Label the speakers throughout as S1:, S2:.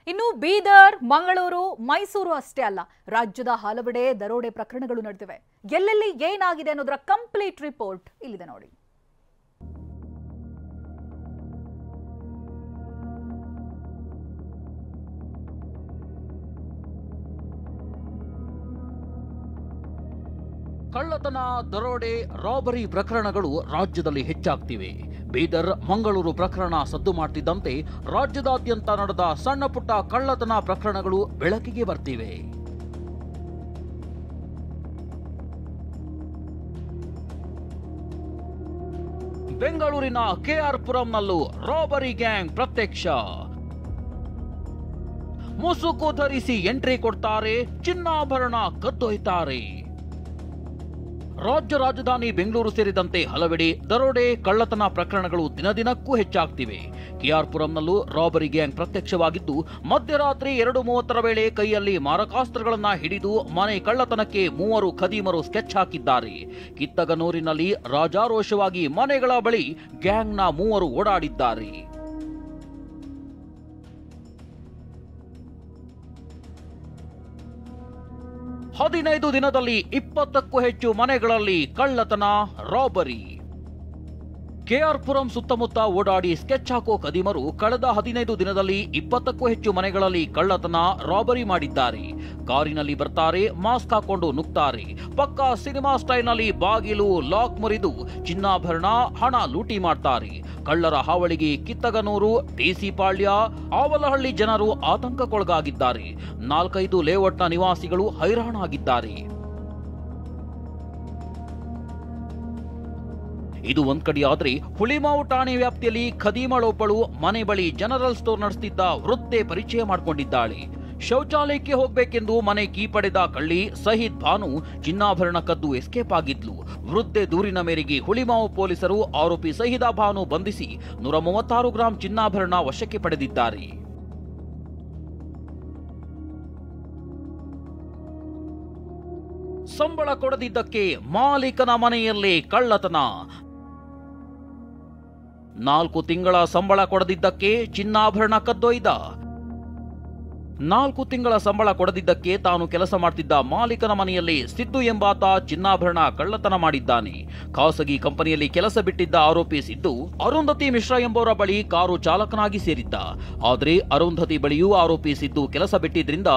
S1: ಇನ್ನು ಬೀದರ್, ಮಂಗಳೂರು, ಮೈಸೂರು ಅಷ್ಟೇ ಅಲ್ಲ, ರಾಜ್ಯದ ಹಲವೆಡೆ ದರೋಡೆ ಪ್ರಕರಣಗಳು ನಡೆದಿವೆ. ಎಲ್ಲೆಲ್ಲಿ ಏನಾಗಿದೆ ಅನ್ನೋದರ ಕಂಪ್ಲೀಟ್ ರಿಪೋರ್ಟ್ ಇಲ್ಲಿದೆ ನೋಡಿ.
S2: ಕಳ್ಳತನ, ದರೋಡೆ, ರಾಬರಿ ಪ್ರಕರಣಗಳು ರಾಜ್ಯದಲ್ಲಿ ಹೆಚ್ಚಾಗ್ತಿವೆ. ಬೀದರ್, ಮಂಗಳೂರು ಪ್ರಕರಣ ಸದ್ದು ಮಾಡ್ತಿದ್ದಂತೆ ರಾಜ್ಯದಾದ್ಯಂತ ನಡೆದ ಸಣ್ಣ ಪುಟ್ಟ ಕಳ್ಳತನ ಪ್ರಕರಣಗಳು ಬೆಳಕಿಗೆ ಬರ್ತಿವೆ. ಬೆಂಗಳೂರಿನ ಕೆಆರ್ ಪುರಂನಲ್ಲೂ ರಾಬರಿ ಗ್ಯಾಂಗ್ ಪ್ರತ್ಯಕ್ಷ. ಮುಸುಕು ಧರಿಸಿ ಎಂಟ್ರಿ ಕೊಡ್ತಾರೆ, ಚಿನ್ನಾಭರಣ ಕದ್ದೊಯ್ತಾರೆ. ರಾಜ್ಯ ರಾಜಧಾನಿ ಬೆಂಗಳೂರು ಸೇರಿದಂತೆ ಹಲವೆಡೆ ದರೋಡೆ, ಕಳ್ಳತನ ಪ್ರಕರಣಗಳು ದಿನದಿನಕ್ಕೂ ಹೆಚ್ಚಾಗ್ತಿವೆ. ಕೆಆರ್ ಪುರಂನಲ್ಲೂ ರಾಬರಿ ಗ್ಯಾಂಗ್ ಪ್ರತ್ಯಕ್ಷವಾಗಿದ್ದು, ಮಧ್ಯರಾತ್ರಿ 2:30 ವೇಳೆ ಕೈಯಲ್ಲಿ ಮಾರಕಾಸ್ತ್ರಗಳನ್ನ ಹಿಡಿದು ಮನೆ ಕಳ್ಳತನಕ್ಕೆ 3 ಖದೀಮರು ಸ್ಕೆಚ್ ಹಾಕಿದ್ದಾರೆ. ಕಿತ್ತಗನೂರಿನಲ್ಲಿ ರಾಜಾರೋಷವಾಗಿ ಮನೆಗಳ ಬಳಿ ಗ್ಯಾಂಗ್ನ 3 ಓಡಾಡಿದ್ದಾರೆ. ಹದಿನೈದು ದಿನದಲ್ಲಿ 20ಕ್ಕೂ ಹೆಚ್ಚು ಮನೆಗಳಲ್ಲಿ ಕಳ್ಳತನ, ರಾಬರಿ. ಕೆಆರ್ ಪುರಂ ಸುತ್ತಮುತ್ತ ಓಡಾಡಿ ಸ್ಕೆಚ್ ಹಾಕೋ ಖದೀಮರು ಕಳೆದ 15 ದಿನದಲ್ಲಿ 20ಕ್ಕೂ ಹೆಚ್ಚು ಮನೆಗಳಲ್ಲಿ ಕಳ್ಳತನ, ರಾಬರಿ ಮಾಡಿದ್ದಾರೆ. ಕಾರಿನಲ್ಲಿ ಬರ್ತಾರೆ, ಮಾಸ್ಕ್ ಹಾಕೊಂಡು ನುಗ್ತಾರೆ. ಪಕ್ಕಾ ಸಿನಿಮಾ ಸ್ಟೈಲ್ನಲ್ಲಿ ಬಾಗಿಲು, ಲಾಕ್ ಮುರಿದು ಚಿನ್ನಾಭರಣ, ಹಣ ಲೂಟಿ ಮಾಡ್ತಾರೆ. ಕಳ್ಳರ ಹಾವಳಿಗೆ ಕಿತ್ತಗನೂರು, ಟಿಸಿ ಪಾಳ್ಯ, ಆವಲಹಳ್ಳಿ ಜನರು ಆತಂಕಕ್ಕೊಳಗಾಗಿದ್ದಾರೆ. 4-5 ಲೇಔಟ್ನ ನಿವಾಸಿಗಳು ಹೈರಾಣಾಗಿದ್ದಾರೆ. ಇದು ಒಂದ್ ಕಡೆಯಾದ್ರೆ, ಹುಳಿಮಾವು ಠಾಣೆ ವ್ಯಾಪ್ತಿಯಲ್ಲಿ ಖದೀಮಳೊಬ್ಬಳು ಮನೆ ಬಳಿ ಜನರಲ್ ಸ್ಟೋರ್ ನಡೆಸುತ್ತಿದ್ದ ವೃದ್ಧೆ ಪರಿಚಯ ಮಾಡಿಕೊಂಡಿದ್ದಾಳೆ. ಶೌಚಾಲಯಕ್ಕೆ ಹೋಗ್ಬೇಕೆಂದು ಮನೆ ಕೀ ಪಡೆದ ಕಳ್ಳಿ ಸಹಿದ್ ಭಾನು ಚಿನ್ನಾಭರಣ ಕದ್ದು ಎಸ್ಕೇಪ್ ಆಗಿದ್ಲು. ವೃದ್ಧೆ ದೂರಿನ ಮೇರೆಗೆ ಹುಳಿಮಾವು ಪೊಲೀಸರು ಆರೋಪಿ ಸಹಿದ ಭಾನು ಬಂಧಿಸಿ 136 ಗ್ರಾಂ ಚಿನ್ನಾಭರಣ ವಶಕ್ಕೆ ಪಡೆದಿದ್ದಾರೆ. ಸಂಬಳ ಕೊಡದಿದ್ದಕ್ಕೆ ಮಾಲೀಕನ ಮನೆಯಲ್ಲೇ ಕಳ್ಳತನ. 4 ತಿಂಗಳ ಸಂಬಳ ಕೊಡದಿದ್ದಕ್ಕೆ ಚಿನ್ನಾಭರಣ ಕದ್ದೊಯ್ದ. 4 ತಿಂಗಳ ಸಂಬಳ ಕೊಡದಿದ್ದಕ್ಕೆ ತಾನು ಕೆಲಸ ಮಾಡ್ತಿದ್ದ ಮಾಲೀಕನ ಮನೆಯಲ್ಲಿ ಸಿದ್ದು ಎಂಬಾತ ಚಿನ್ನಾಭರಣ ಕಳ್ಳತನ ಮಾಡಿದ್ದಾನೆ. ಖಾಸಗಿ ಕಂಪನಿಯಲ್ಲಿ ಕೆಲಸ ಬಿಟ್ಟಿದ್ದ ಆರೋಪಿ ಸಿದ್ದು ಅರುಂಧತಿ ಮಿಶ್ರಾ ಎಂಬುವರ ಬಳಿ ಕಾರು ಚಾಲಕನಾಗಿ ಸೇರಿದ್ದ. ಆದರೆ ಅರುಂಧತಿ ಬಳಿಯೂ ಆರೋಪಿ ಸಿದ್ದು ಕೆಲಸ ಬಿಟ್ಟಿದ್ರಿಂದ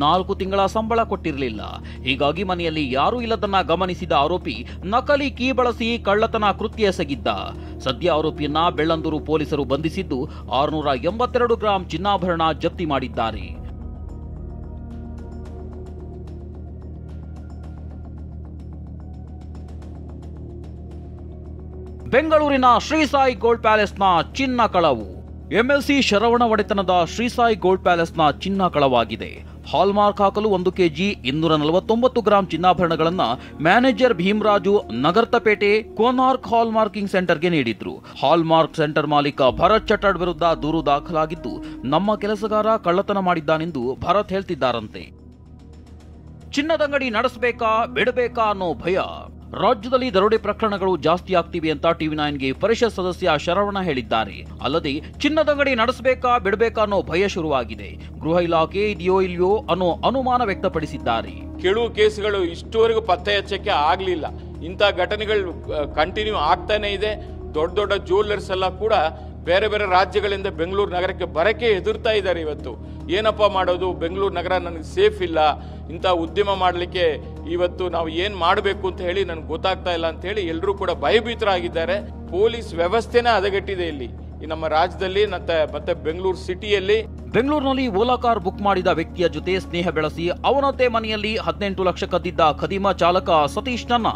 S2: 4 ತಿಂಗಳ ಸಂಬಳ ಕೊಟ್ಟಿರಲಿಲ್ಲ. ಹೀಗಾಗಿ ಮನೆಯಲ್ಲಿ ಯಾರೂ ಇಲ್ಲದನ್ನ ಗಮನಿಸಿದ ಆರೋಪಿ ನಕಲಿ ಕೀ ಬಳಸಿ ಕಳ್ಳತನ ಕೃತ್ಯ ಎಸಗಿದ್ದ. ಸದ್ಯ ಆರೋಪಿಯನ್ನ ಬೆಳ್ಳಂದೂರು ಪೊಲೀಸರು ಬಂಧಿಸಿದ್ದು 682 ಗ್ರಾಂ ಚಿನ್ನಾಭರಣ ಜಪ್ತಿ ಮಾಡಿದ್ದಾರೆ. ಬೆಂಗಳೂರಿನ ಶ್ರೀ ಸಾಯಿ ಗೋಲ್ಡ್ ಪ್ಯಾಲೇಸ್ನ ಚಿನ್ನ ಕಳವು. ಎಂಎಲ್ಸಿ ಶರವಣ ಒಡೆತನದ ಶ್ರೀ ಸಾಯಿ ಗೋಲ್ಡ್ ಪ್ಯಾಲೇಸ್ನ ಚಿನ್ನ ಕಳವಾಗಿದೆ. ಹಾಲ್ಮಾರ್ಕ್ ಹಾಕಲು 1 ಕೆಜಿ 249 ಗ್ರಾಂ ಚಿನ್ನಾಭರಣಗಳನ್ನ ಮ್ಯಾನೇಜರ್ ಭೀಮರಾಜು ನಗರ್ತಪೇಟೆ ಕೋನಾರ್ಕ್ ಹಾಲ್ಮಾರ್ಕಿಂಗ್ ಸೆಂಟರ್ಗೆ ನೀಡಿದ್ರು. ಹಾಲ್ಮಾರ್ಕ್ ಸೆಂಟರ್ ಮಾಲೀಕ ಭರತ್ ಚಟಡ್ ವಿರುದ್ಧ ದೂರು ದಾಖಲಾಗಿದ್ದು, ನಮ್ಮ ಕೆಲಸಗಾರ ಕಳ್ಳತನ ಮಾಡಿದ್ದಾನೆಂದು ಭರತ್ ಹೇಳ್ತಿದ್ದಾರಂತೆ. ಚಿನ್ನದಂಗಡಿ ನಡೆಸಬೇಕಾ ಬಿಡಬೇಕಾ ಅನ್ನೋ ಭಯ. ರಾಜ್ಯದಲ್ಲಿ ದರೋಡೆ ಪ್ರಕರಣಗಳು ಜಾಸ್ತಿ ಆಗ್ತಿವೆ ಅಂತ ಟಿವಿ9ಗೆ ಪರಿಷತ್ ಸದಸ್ಯ ಶರವಣ ಹೇಳಿದ್ದಾರೆ. ಅಲ್ಲದೆ ಚಿನ್ನದಂಗಡಿ ನಡೆಸಬೇಕಾ ಬಿಡಬೇಕಾ ಅನ್ನೋ ಭಯ ಶುರುವಾಗಿದೆ. ಗೃಹ ಇಲಾಖೆ ಇದೆಯೋ ಇಲ್ವೋ ಅನ್ನೋ ಅನುಮಾನ ವ್ಯಕ್ತಪಡಿಸಿದ್ದಾರೆ.
S3: ಕೆಲವು ಕೇಸುಗಳು ಇಷ್ಟುವರೆಗೂ ಪತ್ತೆ ಹಚ್ಚಕ್ಕೆ ಆಗ್ಲಿಲ್ಲ. ಇಂಥ ಘಟನೆಗಳು ಕಂಟಿನ್ಯೂ ಆಗ್ತಾನೆ ಇದೆ. ದೊಡ್ಡ ದೊಡ್ಡ ಜ್ಯುವೆಲ್ಲರ್ಸ್ ಎಲ್ಲ ಕೂಡ ಬೇರೆ ಬೇರೆ ರಾಜ್ಯಗಳಿಂದ ಬೆಂಗಳೂರು ನಗರಕ್ಕೆ ಬರಕ್ಕೆ ಹೆದರ್ತಾ ಇದ್ದಾರೆ. ಇವತ್ತು ಏನಪ್ಪ ಮಾಡೋದು, ಬೆಂಗಳೂರು ನಗರ ನನಗೆ ಸೇಫ್ ಇಲ್ಲ, ಇಂಥ ಉದ್ಯಮ ಮಾಡಲಿಕ್ಕೆ ಇವತ್ತು ನಾವು ಏನ್ ಮಾಡಬೇಕು ಅಂತ ಹೇಳಿ ನನಗೆ ಗೊತ್ತಾಗ್ತಾ ಇಲ್ಲ ಅಂತ ಹೇಳಿ ಎಲ್ಲರೂ ಕೂಡ ಭಯಭೀತರಾಗಿದ್ದಾರೆ. ಪೊಲೀಸ್ ವ್ಯವಸ್ಥೆನೇ ಹದಗೆಟ್ಟಿದೆ ಇಲ್ಲಿ ನಮ್ಮ ರಾಜ್ಯದಲ್ಲಿ ಮತ್ತೆ ಬೆಂಗಳೂರು ಸಿಟಿಯಲ್ಲಿ.
S2: ಬೆಂಗಳೂರಿನಲ್ಲಿ ಓಲಾ ಕಾರ್ ಬುಕ್ ಮಾಡಿದ ವ್ಯಕ್ತಿಯ ಜೊತೆ ಸ್ನೇಹ ಬೆಳೆಸಿ ಅವನದ್ದೇ ಮನೆಯಲ್ಲಿ 18 ಲಕ್ಷ ಕದ್ದಿದ್ದ ಖದೀಮ ಚಾಲಕ ಸತೀಶ್ನನ್ನ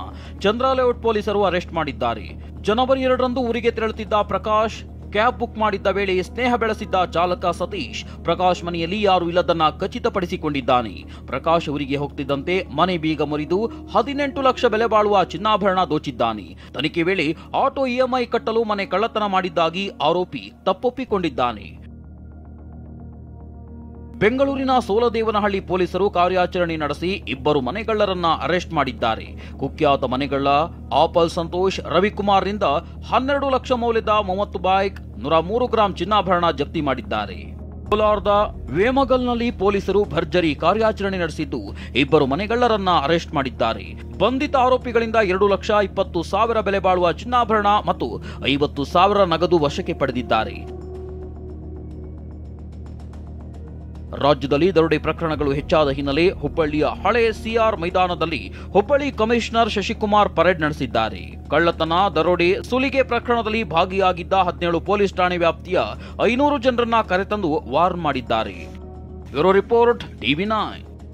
S2: ಚಂದ್ರ ಲೇಔಟ್ ಪೊಲೀಸರು ಅರೆಸ್ಟ್ ಮಾಡಿದ್ದಾರೆ. ಜನವರಿ 2ರಂದು ಊರಿಗೆ ತೆರಳುತ್ತಿದ್ದ ಪ್ರಕಾಶ್ ಕ್ಯಾಬ್ ಬುಕ್ ಮಾಡಿದ್ದ ವೇಳೆ ಸ್ನೇಹ ಬೆಳೆಸಿದ್ದ ಚಾಲಕ ಸತೀಶ್ ಪ್ರಕಾಶ್ ಮನೆಯಲ್ಲಿ ಯಾರು ಇಲ್ಲದನ್ನ ಖಚಿತಪಡಿಸಿಕೊಂಡಿದ್ದಾನೆ. ಪ್ರಕಾಶ್ ಊರಿಗೆ ಹೋಗ್ತಿದ್ದಂತೆ ಮನೆ ಬೀಗ ಮುರಿದು 18 ಲಕ್ಷ ಬೆಲೆ ಬಾಳುವ ಚಿನ್ನಾಭರಣ ದೋಚಿದ್ದಾನೆ. ತನಿಖೆ ವೇಳೆ ಆಟೋ ಇಎಂಐ ಕಟ್ಟಲು ಮನೆ ಕಳ್ಳತನ ಮಾಡಿದ್ದಾಗಿ ಆರೋಪಿ ತಪ್ಪೊಪ್ಪಿಕೊಂಡಿದ್ದಾನೆ. ಬೆಂಗಳೂರಿನ ಸೋಲದೇವನಹಳ್ಳಿ ಪೊಲೀಸರು ಕಾರ್ಯಾಚರಣೆ ನಡೆಸಿ 2 ಮನೆಗಳ್ಳರನ್ನ ಅರೆಸ್ಟ್ ಮಾಡಿದ್ದಾರೆ. ಕುಖ್ಯಾತ ಮನೆಗಳ್ಳ ಆಪಲ್ ಸಂತೋಷ್ ರವಿಕುಮಾರ್ರಿಂದ 12 ಲಕ್ಷ ಮೌಲ್ಯದ 30 ಬೈಕ್, 103 ಗ್ರಾಂ ಚಿನ್ನಾಭರಣ ಜಪ್ತಿ ಮಾಡಿದ್ದಾರೆ. ಕೋಲಾರದ ವೇಮಗಲ್ನಲ್ಲಿ ಪೊಲೀಸರು ಭರ್ಜರಿ ಕಾರ್ಯಾಚರಣೆ ನಡೆಸಿದ್ದು 2 ಮನೆಗಳ್ಳರನ್ನ ಅರೆಸ್ಟ್ ಮಾಡಿದ್ದಾರೆ. ಬಂಧಿತ ಆರೋಪಿಗಳಿಂದ 2,20,000 ಬೆಲೆ ಬಾಳುವ ಚಿನ್ನಾಭರಣ ಮತ್ತು 50,000 ನಗದು ವಶಕ್ಕೆ ಪಡೆದಿದ್ದಾರೆ. ರಾಜ್ಯದಲ್ಲಿ ದರೋಡೆ ಪ್ರಕರಣಗಳು ಹೆಚ್ಚಾದ ಹಿನ್ನೆಲೆ ಹುಬ್ಬಳ್ಳಿಯ ಹಳೆ ಸಿಆರ್ ಮೈದಾನದಲ್ಲಿ ಹುಬ್ಬಳ್ಳಿ ಕಮಿಷನರ್ ಶಶಿಕುಮಾರ್ ಪರೇಡ್ ನಡೆಸಿದ್ದಾರೆ. ಕಳ್ಳತನ, ದರೋಡೆ, ಸುಲಿಗೆ ಪ್ರಕರಣದಲ್ಲಿ ಭಾಗಿಯಾಗಿದ್ದ 17 ಪೊಲೀಸ್ ಠಾಣೆ ವ್ಯಾಪ್ತಿಯ 500 ಜನರನ್ನ ಕರೆತಂದು ವಾರ್ನ್ ಮಾಡಿದ್ದಾರೆ. Bureau report, TV9.